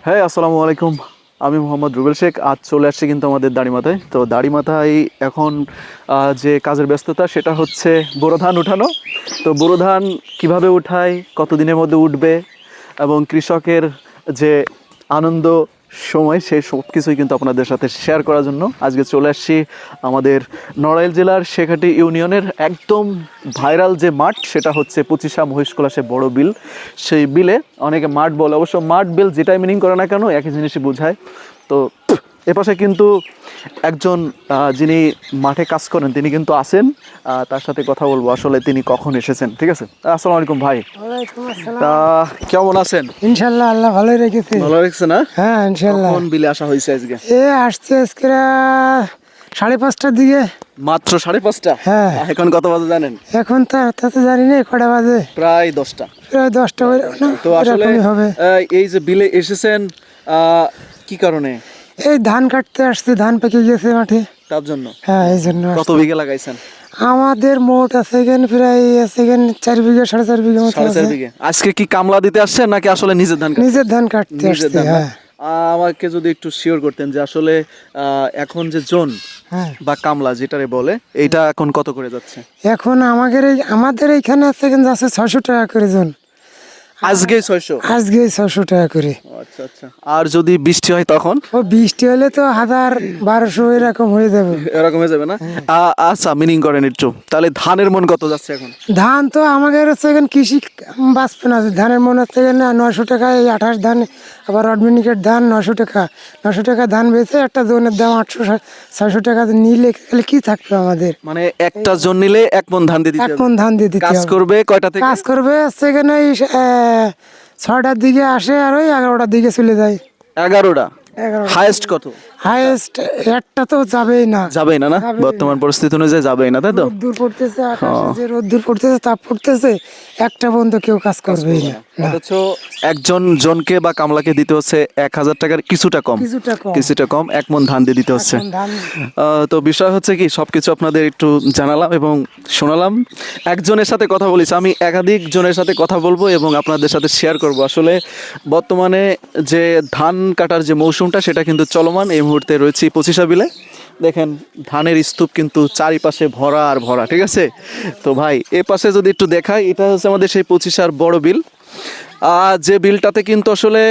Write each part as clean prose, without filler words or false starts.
হ্যাঁ, আসসালামু আলাইকুম। আমি মোহাম্মদ রুবেল শেখ। আজ চলে আসছি কিন্তু আমাদের দাড়িমাথায়। তো দাড়িমাথায় এখন যে কাজের ব্যস্ততা সেটা হচ্ছে বোরো ধান উঠানো। তো বোরো ধান কীভাবে উঠায়, কতদিনের মধ্যে উঠবে এবং কৃষকের যে আনন্দ সময় সেই সব কিছুই কিন্তু আপনাদের সাথে শেয়ার করার জন্য আজকে চলে আসছি আমাদের নড়াইল জেলার শেখাটি ইউনিয়নের একদম ভাইরাল যে মাঠ, সেটা হচ্ছে পঁচিশা মহিষকলাসে বড় বিল। সেই বিলে অনেকে মাঠ বলে, অবশ্য মাঠ বিল যেটাই মিনিং করে না কেন একই জিনিসই বোঝায়। তো এপাশে কিন্তু একজন যিনি মাঠে কাজ করেন তিনি কিন্তু আসেন, তার সাথে কথা বলবো আসলে তিনি কখন এসেছেন। ঠিক আছে, আসসালামু আলাইকুম ভাই। ওয়ালাইকুম আসসালাম। তা কেমন আছেন? ইনশাল্লাহ আল্লাহ ভালোই রেখেছে। ভালো লাগছে না? হ্যাঁ ইনশাল্লাহ। কখন বিলে আসা হয়েছে আজকে? আসছে আজকে 5:30টার দিকে। মাত্র 5:30? হ্যাঁ। এখন কত বাজে জানেন? এখন তো তো জানি না কটা বাজে, প্রায় 10টা। প্রায় 10টা তো আসলে হবে। এই যে বিলে এসেছেন কি কারণে? এই ধান কাটতে আসছে, ধান পেকে গেছে মাঠে, তার জন্য? হ্যাঁ এই জন্য। কত বিঘা লাগাইছেন? আমাদের মোট আছে প্রায় 4 বিঘা 4.5 বিঘা মতো 4.5 আছে। বিঘা। আজকে কি কামলা দিতে আসছেন নাকি আসলে নিজের ধান কাটছেন? নিজের ধান কাটতে নিজের আসছে, ধান না? হ্যাঁ। আমাকে যদি একটু শিওর করতেন যে আসলে এখন যে জন হ্যাঁ বা কামলা যেটারে বলে এইটা এখন কত করে যাচ্ছে? এখন আমাদের এইখানে আছে যাচ্ছে 600 টাকা করে জন। আজকে 600? আজকে 600 টাকা করে। আচ্ছা আচ্ছা। আর যদি বৃষ্টি হয় তখন? ও বৃষ্টি হলে তো 1000-1200 এরকম হয়ে যাবে। এরকম হয়ে যাবে না? আচ্ছা, মিনিং করেন একটু। তাহলে ধানের মন কত যাচ্ছে এখন? ধান তো আমাদের হচ্ছে এখানে কৃষি বাঁচবে না, ধানের মনে হচ্ছে 900 টাকা। এই 28 ধান, আবার অডমিনিকেট ধান 900 টাকা। 900 টাকা ধান বেচে একটা জনের দাম 800-600 টাকা নিলে তাহলে কি থাকবে আমাদের? মানে একটা জন নিলে 1 মণ ধান দিয়ে দিতে 1 হবে। মণ ধান দিয়ে দিতে কাজ হবে। করবে কয়টা থেকে? কাজ করবে হচ্ছে এখানে ওই 6টার দিকে আসে আর ওই 11টার দিকে চলে যায়। 11টা? 11টা হাইয়েস্ট কত? হাইয়েস্ট একটা তো যাবেই না। যাবেই না? না, যাবেই বর্তমান পরিস্থিতি অনুযায়ী যাবেই না, তাই তো? রোদ্দুর পড়তেছে, আকাশে যে রোদ্দুর পড়তেছে, তাপ পড়তেছে, একটা বন্ধ কেউ কাজ করবেই না। না। অথচ একজন জনকে বা কামলাকে দিতে হচ্ছে 1000 টাকার কিছুটা কম, কিছুটা কম। কিছুটা কম 1 মণ ধান দিয়ে দিতে হচ্ছে। এখন ধান তো বিষয় হচ্ছে কি, সবকিছু আপনাদের একটু জানালাম এবং শোনালাম। একজনের সাথে কথা বলিস, আমি একাধিক জনের সাথে কথা বলবো এবং আপনাদের সাথে শেয়ার করব। আসলে বর্তমানে যে ধান কাটার যে মৌসুমটা সেটা কিন্তু চলমান। এই মুহূর্তে রয়েছে পঁচিশা বিলে। দেখেন ধানের স্তূপ কিন্তু চারিপাশে ভরা আর ভরা। ঠিক আছে, তো ভাই এ পাশে যদি একটু দেখাই, এটা হচ্ছে আমাদের সেই পঁচিশার বড় বিল। যে বিলটাতে কিন্তু আসলে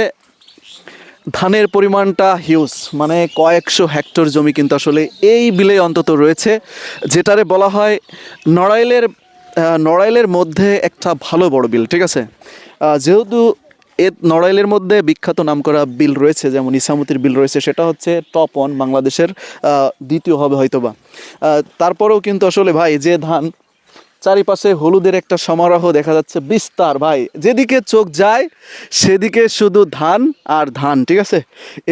ধানের পরিমাণটা হিউজ, মানে কয়েকশো হেক্টর জমি কিন্তু আসলে এই বিলে অন্তত রয়েছে, যেটারে বলা হয় নড়াইলের মধ্যে একটা ভালো বড় বিল। ঠিক আছে, যেহেতু নড়াইলের মধ্যে বিখ্যাত নামকরা বিল রয়েছে, যেমন ইসামতির বিল রয়েছে, সেটা হচ্ছে টপ 1 বাংলাদেশের, দ্বিতীয় হবে হয়তোবা। তারপরেও কিন্তু আসলে ভাই যে ধান, চারিপাশে হলুদের একটা সমারোহ দেখা যাচ্ছে বিস্তার। ভাই যেদিকে চোখ যায় সেদিকে শুধু ধান আর ধান। ঠিক আছে,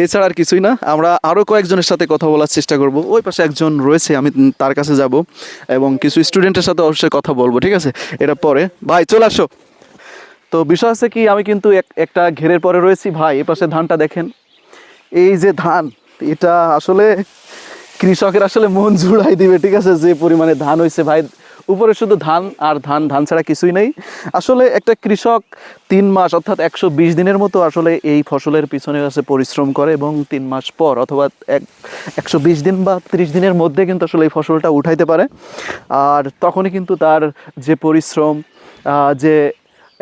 এছাড়া আর কিছুই না। আমরা আরও কয়েকজনের সাথে কথা বলার চেষ্টা করব। ওই পাশে একজন রয়েছে, আমি তার কাছে যাব এবং কিছু স্টুডেন্টের সাথে অবশ্যই কথা বলবো। ঠিক আছে, এটা পরে। ভাই চলে আসো। তো বিষয় আছে কি, আমি কিন্তু একটা ঘেরের পরে রয়েছি। ভাই এ পাশে ধানটা দেখেন, এই যে ধান, এটা আসলে কৃষকের আসলে মন জুড়াই দিবে। ঠিক আছে, যে পরিমাণে ধান হয়েছে ভাই, উপরে শুধু ধান আর ধান, ধান ছাড়া কিছুই নেই। আসলে একটা কৃষক 3 মাস অর্থাৎ 120 দিনের মতো আসলে এই ফসলের পিছনে আছে পরিশ্রম করে এবং 3 মাস পর অথবা 120 দিন বা 30 দিনের মধ্যে কিন্তু আসলে এই ফসলটা উঠাইতে পারে। আর তখনই কিন্তু তার যে পরিশ্রম, যে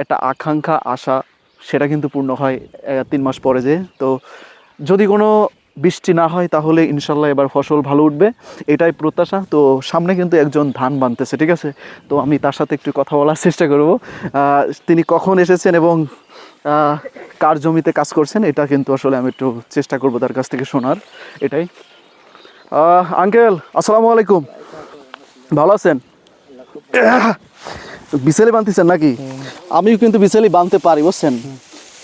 একটা আকাঙ্ক্ষা, আশা, সেটা কিন্তু পূর্ণ হয় 3 মাস পরে। যে তো যদি কোনো বৃষ্টি না হয় তাহলে ইনশাল্লাহ এবার ফসল ভালো উঠবে, এটাই প্রত্যাশা। তো সামনে কিন্তু একজন ধান বানতেছে। ঠিক আছে, তো আমি তার সাথে একটু কথা বলার চেষ্টা করব। তিনি কখন এসেছেন এবং কার জমিতে কাজ করছেন, এটা কিন্তু আসলে আমি একটু চেষ্টা করব তার কাছ থেকে শোনার। এটাই। আঙ্কেল আসসালামু আলাইকুম, ভালো আছেন? বিছালি বানতেছেন নাকি? আমিও কিন্তু বিছালি বানতে পারি, বুঝছেন।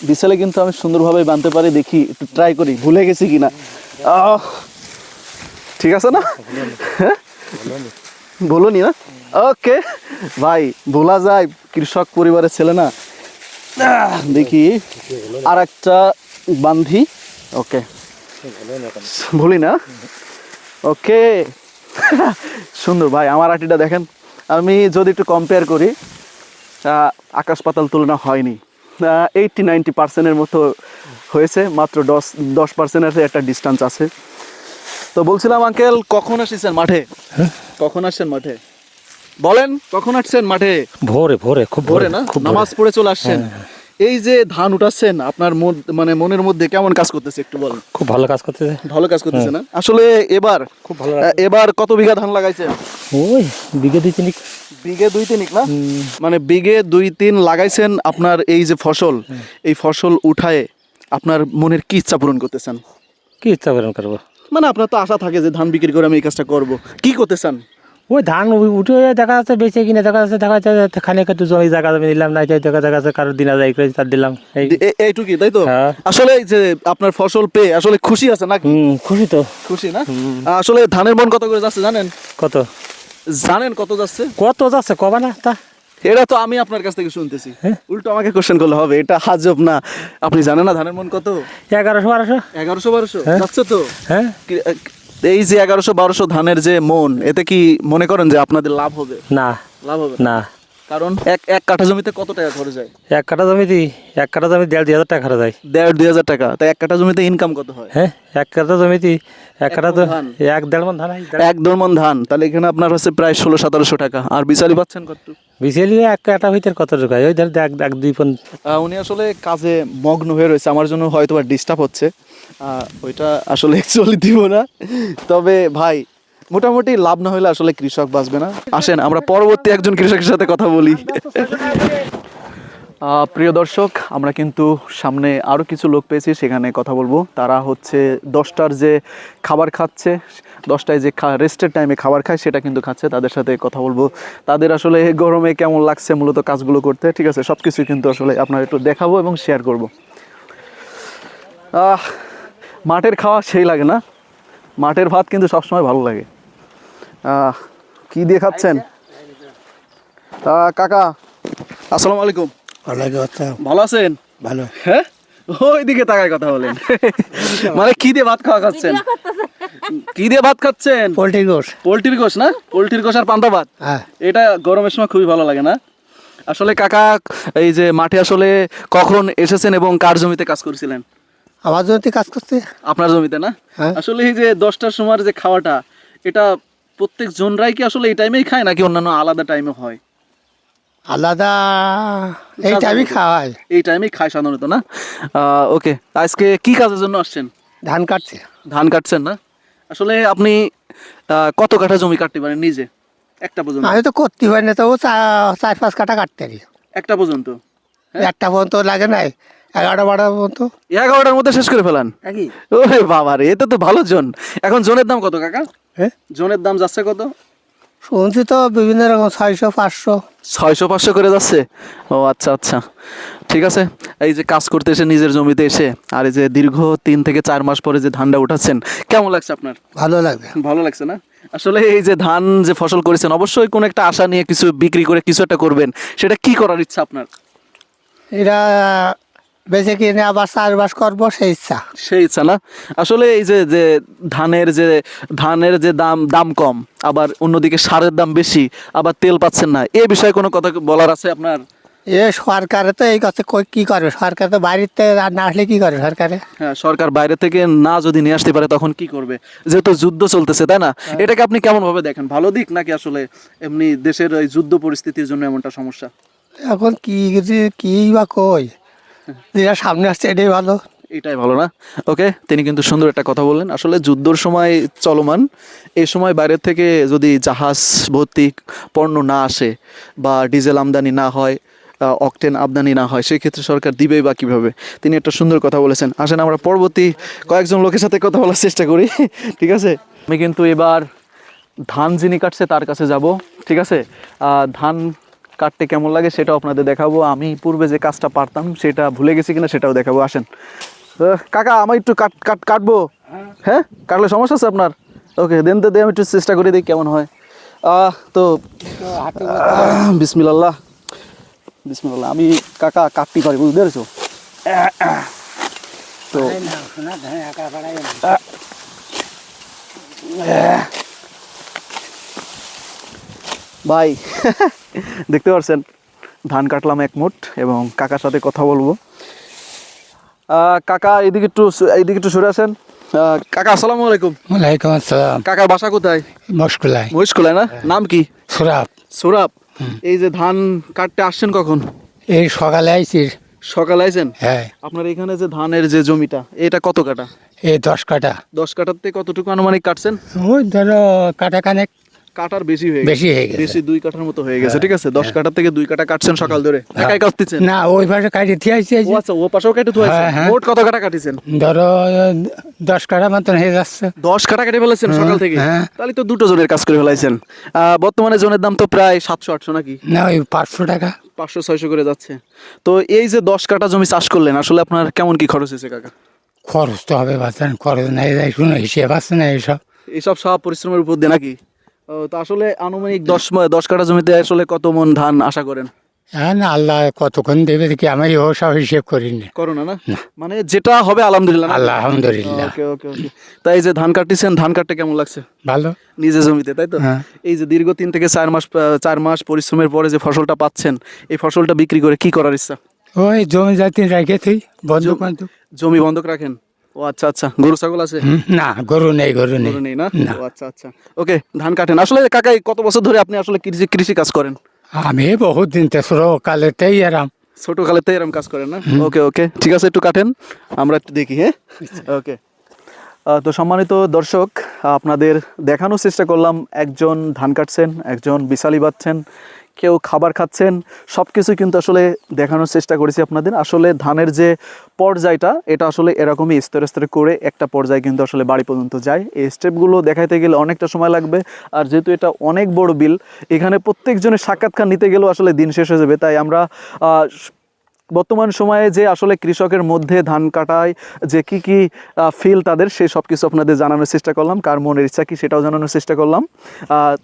বিছালে কিন্তু আমি সুন্দরভাবে বানতে পারি। দেখি একটু ট্রাই করি, ভুলে গেছি কিনা। ঠিক আছে না? বলুনি না? ওকে ভাই, ভোলা যায়, কৃষক পরিবারের ছেলে না। দেখি আর একটা বান্ধি। ওকে, ভুলি না। ওকে, সুন্দর ভাই। আমার আটিটা দেখেন, আমি যদি একটু কম্পেয়ার করি, আকাশ পাতাল তুলনা হয়নি। 80-90% মতো হয়েছে, মাত্র 10% একটা ডিস্টেন্স আছে। তো বলছিলাম আঙ্কেল, কখন আসছেন মাঠে? কখন আসছেন মাঠে বলেন, কখন আসছেন মাঠে? ভোরে ভোরে খুব ভোরে না, খুব নামাজ পড়ে চলে আসছেন। এই যে ধান উঠাচ্ছেন, আপনার মানে মনের মধ্যে কেমন কাজ করতেছে একটু বলেন। খুব ভালো কাজ করতেছে। ভালো কাজ করতেছে না? আসলে এবার খুব ভালো এবার কত বিঘা ধান লাগাইছেন? ওই বিঘে 2-3 বিঘে 2-3 না, মানে বিঘে 2-3 লাগাইছেন। আপনার এই যে ফসল, এই ফসল উঠায় আপনার মনের কি ইচ্ছা পূরণ করতেছেন? কি ইচ্ছা করেন করবো, মানে আপনার তো আশা থাকে যে ধান বিক্রি করে আমি এই কাজটা করব, কি করতেছেন? ওই ধান উঠে দেখা যাচ্ছে বেঁচে কিনে দেখা যাচ্ছে খানিক একটু জমি জায়গা জমি দিলাম, না দেখা যাচ্ছে কারোর দিনা যায় করে তার দিলাম এই এইটুকুই, তাই তো? হ্যাঁ। আসলে এই যে আপনার ফসল পেয়ে আসলে খুশি আছে নাকি? খুশি তো। খুশি না? আসলে ধানের মন কত করে যাচ্ছে জানেন? কত জানেন কত যাচ্ছে? কত যাচ্ছে কবা না তা? এটা তো আমি আপনার কাছ থেকে শুনতেছি, উল্টো আমাকে কোশ্চেন করলে হবে? এটা হাজব না? আপনি জানেন না ধানের মন কত? 1100-1200। 1100-1200 যাচ্ছে তো। হ্যাঁ, এই যে 1100-1200 ধানের যে মন, এতে কি মনে করেন যে আপনাদের লাভ হবে? না লাভ হবে না। কারণ এক কাঠা জমিতে কত টাকা খরচ হয়? এক কাঠা জমিতে 1,500-2,000 টাকা খরচ হয়। 1,500-2,000 টাকা। তাই এক কাঠা জমিতে ইনকাম কত হয়? হ্যাঁ, এক কাঠা জমিতে এক কাঠা তো মণ ধান। 1-1.5 মণ ধান হয়। 1-1.5 মণ ধান, তাহলে এখানে আপনার হচ্ছে প্রায় 1600-1700 টাকা। আর বিচারি পাচ্ছেন কত? বিশালি এক কাঠা ভিতরে কত টাকা হয়? ওই ধর 1-2 পন। উনি আসলে কাজে মগ্ন হয়ে রয়েছে, আমার জন্য হয়তো বা ডিস্টার্ব হচ্ছে। ওইটা আসলে অ্যাকচুয়ালি দিব না, তবে ভাই মোটামুটি লাভ না হলে আসলে কৃষক বাঁচবে না। আসেন আমরা পরবর্তী একজন কৃষকের সাথে কথা বলি। প্রিয় দর্শক, আমরা কিন্তু সামনে আরও কিছু লোক পেয়েছি, সেখানে কথা বলবো। তারা হচ্ছে 10টার যে খাবার খাচ্ছে, 10টায় যে রেস্টের টাইমে খাবার খায় সেটা কিন্তু খাচ্ছে। তাদের সাথে কথা বলবো, তাদের আসলে গরমে কেমন লাগছে মূলত কাজগুলো করতে। ঠিক আছে, সব কিছুই কিন্তু আসলে আপনার একটু দেখাবো এবং শেয়ার করব। মাঠের খাওয়া সেই লাগে না? মাঠের ভাত কিন্তু সবসময় ভালো লাগে। কি দিয়ে খাচ্ছেন কাকা? আসসালামু আলাইকুম। ভালো আছেন? ভালো। হ্যাঁ, ওইদিকে তাকায় কথা বলেন। মানে কি দিয়ে ভাত খাওয়া খাচ্ছেন? কি দিয়ে ভাত খাচ্ছেন? পোল্ট্রির গোশ। পোল্ট্রির গোশ না? পোল্ট্রির গোশ আর পান্তা ভাত, হ্যাঁ। এটা গরমের সময় খুবই ভালো লাগে না? আসলে কাকা, এই যে মাঠে আসলে কখন এসেছেন এবং কার জমিতে কাজ করেছিলেন? আমার জমিতে কাজ করছে। আপনার জমিতে না? হ্যাঁ। আসলে এই যে 10টার সময় যে খাওয়াটা, এটা প্রত্যেক জনরাই কি আসলে এই টাইমেই খায় নাকি অন্যান্য আলাদা টাইমে হয়? আলাদা এই টাইমে খাওয়ায়। এই টাইমেই খায় সাধারণত না? ওকে, আজকে কি কাজের জন্য আসছেন? ধান কাটছে। ধান কাটছেন না? আসলে আপনি কত কাঠা জমি কাটতে পারেন নিজে একটা পর্যন্ত? আমি তো করতে পারি না, তো 4-5 কাঠা কাটতে পারি। একটা পর্যন্ত? একটা পর্যন্ত লাগে নাই, 11-12 পর্যন্ত। 11টার মধ্যে শেষ করে ফেলান? ওরে বাবা রে, এটা তো ভালো জন। এখন জনের দাম কত কাকা? হ্যাঁ, জনের দাম যাচ্ছে কত? শুনছি তো বিভিন্ন রকম 600-500। 600-500 করে যাচ্ছে? ও আচ্ছা আচ্ছা, ঠিক আছে। এই যে কাজ করতে এসে নিজের জমিতে এসে, আর এই যে দীর্ঘ 3 থেকে 4 মাস পরে যে ধানটা উঠাচ্ছেন, কেমন লাগছে আপনার? ভালো লাগবে। ভালো লাগছে না? আসলে এই যে ধান যে ফসল করেছেন, অবশ্যই কোনো একটা আশা নিয়ে কিছু বিক্রি করে কিছু একটা করবেন, সেটা কি করার ইচ্ছা আপনার? এরা বেঁচে কিনে আবার চাষবাস করবো সেই ইচ্ছা। সেই ইচ্ছা না? আসলে এই যে যে ধানের যে দাম কম, আবার অন্যদিকে সারের দাম বেশি, আবার তেল পাচ্ছেন না, এ বিষয়ে কোনো কথা বলার আছে আপনার? এ সরকারে তো এই কথা কি করবে? সরকার তো বাড়িতে আর না আসলে কি করে সরকারে? হ্যাঁ, সরকার বাইরে থেকে না যদি নিয়ে আসতে পারে তখন কি করবে? যেহেতু যুদ্ধ চলতেছে, তাই না? এটাকে আপনি কেমন ভাবে দেখেন? ভালো দিক নাকি আসলে এমনি দেশের এই যুদ্ধ পরিস্থিতির জন্য এমনটা সমস্যা? এখন কি বা কই, যেটা সামনে আসছে এটাই ভালো। এটাই ভালো না? ওকে, তিনি কিন্তু সুন্দর একটা কথা বললেন। আসলে যুদ্ধর সময় চলমান, এই সময় বাইরের থেকে যদি জাহাজ ভর্তি পণ্য না আসে বা ডিজেল আমদানি না হয়, অকটেন আমদানি না হয়, সেক্ষেত্রে সরকার দিবেই বা কীভাবে? তিনি একটা সুন্দর কথা বলেছেন। আসেন আমরা পরবর্তী কয়েকজন লোকের সাথে কথা বলার চেষ্টা করি। ঠিক আছে, আমি কিন্তু এবার ধান যিনি কাটছে তার কাছে যাব। ঠিক আছে, ধান কাটতে কেমন লাগে সেটাও আপনাদের দেখাবো। আমি পূর্বে যে কাজটা পারতাম সেটা ভুলে গেছি কিনা সেটাও দেখাবো। আসেন কাকা, আমার একটু কাটবো? হ্যাঁ, কাটলে সমস্যা আছে আপনার? ওকে, দেন তো, আমি একটু চেষ্টা করে দিই কেমন হয়। তো বিসমিল্লাহ, বিসমিল্লাহ। আমি কাকা কাটতে পারি, বুঝতে পেরেছো? তো ভাই দেখতে পাচ্ছেন ধান কাটলাম এক মুঠ এবং কাকার সাথে কথা বলবো। কাকা এইদিকে একটু সরে আসেন। কাকা আসসালামু আলাইকুম। ওয়ালাইকুম আসসালাম। কাকার বাসা কোথায়? মশকুলায়। মহিষকুলায় না? নাম কি? সুরাব। সুরাব। এই যে ধান কাটতে আসছেন কখন? এই সকালে আইছি। সকালে আইছেন? হ্যাঁ, আপনার এখানে যে ধানের যে জমিটা এটা কত কাটা? এই 10 কাটা। 10 কাটার থেকে কতটুকু আনুমানিক কাটছেন? ওই ধরো কাটা কানেক কাটার বেশি হয়ে বেশি হয়ে গেছে। বেশি 2 কাঠার মতো হয়ে গেছে, ঠিক আছে। 10 কাটার থেকে 2 কাটা কাটছেন সকাল ধরে, একাই কাটতেছেন? না, ওই পাশে কাটি দিয়ে আইছি। ও আচ্ছা, ও পাশেও কেটে ধুয়েছেন। হ্যাঁ, হ্যাঁ। মোট কত কাটা কাটিছেন? ধরো 10 কাটা মতন হয়ে যাচ্ছে। 10 কাটা কেটে ফেলেছেন সকাল থেকে? হ্যাঁ। তাহলে তো দুটো জনের কাজ করে ফেলাইছেন। বর্তমানে জনের দাম তো প্রায় 700-800 নাকি? না, ওই 500 টাকা। 500-600 করে যাচ্ছে। তো এই যে 10 কাটা জমি চাষ করলেন, আসলে আপনার কেমন কি খরচ হয়েছে কাকা? খরচ তো হবে বাঁচান, খরচ নাই যাই শুনো, হিসেব আছে না এইসব। এইসব সব পরিশ্রমের উপর দিয়ে নাকি? তো আসলে আনুমানিক 10 কাটা জমিতে আসলে কত মন ধান আশা করেন? হ্যাঁ, না, আল্লাহ কতক্ষণ দেবে দেখি, আমি ও সব হিসেব করিনি। করো না? মানে যেটা হবে আলহামদুলিল্লাহ। আল্লাহ আলহামদুলিল্লাহ। ওকে ওকে ওকে। তাই এই যে ধান কাটতেছেন, ধান কাটতে কেমন লাগছে? ভালো। নিজে জমিতে, তাই তো? হ্যাঁ। এই যে দীর্ঘ 3 থেকে 4 মাস পরিশ্রমের পরে যে ফসলটা পাচ্ছেন, এই ফসলটা বিক্রি করে কি করার ইচ্ছা? ওই জমি জাতি রেখে তুই বন্ধুক বান্ধব। জমি বন্ধক রাখেন? ও আচ্ছা আচ্ছা। গরু ছাগল আছে? না, গরু নেই, গরু নেই। গরু নেই না? ও আচ্ছা আচ্ছা। ওকে, ধান কাটেন। আসলে কাকা কত বছর ধরে আপনি আসলে কৃষি কাজ করেন? আমি বহুত দিন তেসরো কালেতেই এরাম। ছোট কালেতে এরকম কাজ করেন না? ওকে ওকে, ঠিক আছে, একটু কাটেন, আমরা একটু দেখি। হ্যাঁ, ওকে। তো সম্মানিত দর্শক, আপনাদের দেখানোর চেষ্টা করলাম, একজন ধান কাটছেন, একজন বিশালি বাচ্ছেন, কেউ খাবার খাচ্ছেন, সব কিছু কিন্তু আসলে দেখানোর চেষ্টা করেছি আপনাদের। আসলে ধানের যে পর্যায়টা, এটা আসলে এরকমই স্তরে স্তরে করে একটা পর্যায়ে কিন্তু আসলে বাড়ি পর্যন্ত যায়। এই স্টেপগুলো দেখাইতে গেলে অনেকটা সময় লাগবে। আর যেহেতু এটা অনেক বড় বিল, এখানে প্রত্যেকজনের সাক্ষাৎকার নিতে গেলেও আসলে দিন শেষ হয়ে যাবে। তাই আমরা বর্তমান সময়ে যে আসলে কৃষকের মধ্যে ধান কাটায় যে কি ফিল তাদের, সেই সব কিছু আপনাদের জানানোর চেষ্টা করলাম, কার মনের ইচ্ছা কি সেটাও জানানোর চেষ্টা করলাম।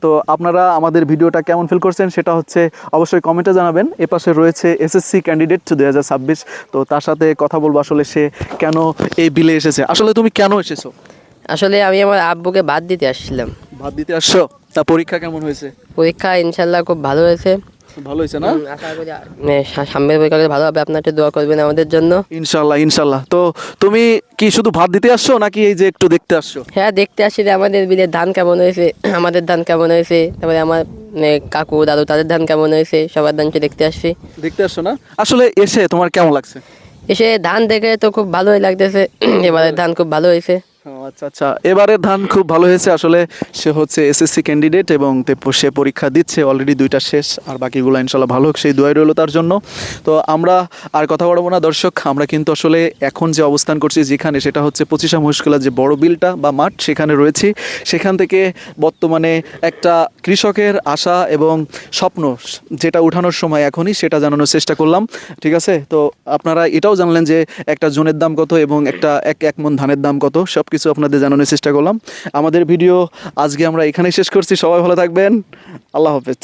তো আপনারা আমাদের ভিডিওটা কেমন ফিল করছেন সেটা হচ্ছে অবশ্যই কমেন্টে জানাবেন। এপাশে রয়েছে এসএসসি ক্যান্ডিডেট 2026, তো তার সাথে কথা বলবো আসলে সে কেন এই বিলে এসেছে। আসলে তুমি কেন এসেছো? আসলে আমি আমার আব্বুকে বাদ দিতে আসছিলাম। ভাত দিতে আসছো? তা পরীক্ষা কেমন হয়েছে? পরীক্ষা ইনশাল্লাহ খুব ভালো হয়েছে। ভালো হয়েছে না? আশা করি সামনের পরীক্ষা ভালো হবে, আপনার একটু দোয়া করবেন আমাদের জন্য। ইনশাল্লাহ ইনশাল্লাহ। তো তুমি কি শুধু ভাত দিতে আসছো নাকি এই যে একটু দেখতে আসছো? হ্যাঁ, দেখতে আসছি যে আমাদের বিলের ধান কেমন হয়েছে, আমাদের ধান কেমন হয়েছে, তারপরে আমার কাকু দাদু তাদের ধান কেমন হয়েছে, সবার ধান দেখতে আসছি। দেখতে আসছো না? আসলে এসে তোমার কেমন লাগছে? এসে ধান দেখে তো খুব ভালোই লাগতেছে, এবারের ধান খুব ভালো হয়েছে। আচ্ছা আচ্ছা, এবারের ধান খুব ভালো হয়েছে। আসলে সে হচ্ছে এসএসসি ক্যান্ডিডেট এবং সে পরীক্ষা দিচ্ছে, অলরেডি 2টা শেষ, আর বাকিগুলো ইনশাল্লাহ ভালো হোক, সেই দোয়াই রইলো তার জন্য। তো আমরা আর কথা বলবো না দর্শক, আমরা কিন্তু আসলে এখন যে অবস্থান করছি যেখানে, সেটা হচ্ছে 25 মহিষকুলা যে বড় বিলটা বা মাঠ, সেখানে রয়েছি। সেখান থেকে বর্তমানে একটা কৃষকের আশা এবং স্বপ্ন যেটা উঠানোর সময় এখনই, সেটা জানানোর চেষ্টা করলাম, ঠিক আছে। তো আপনারা এটাও জানলেন যে একটা জনের দাম কত এবং এক মন ধানের দাম কত, সব কিছু আপনাদের জানানোর চেষ্টা করলাম। আমাদের ভিডিও আজকে আমরা এখানেই শেষ করছি। সবাই ভালো থাকবেন, আল্লাহ হাফেজ।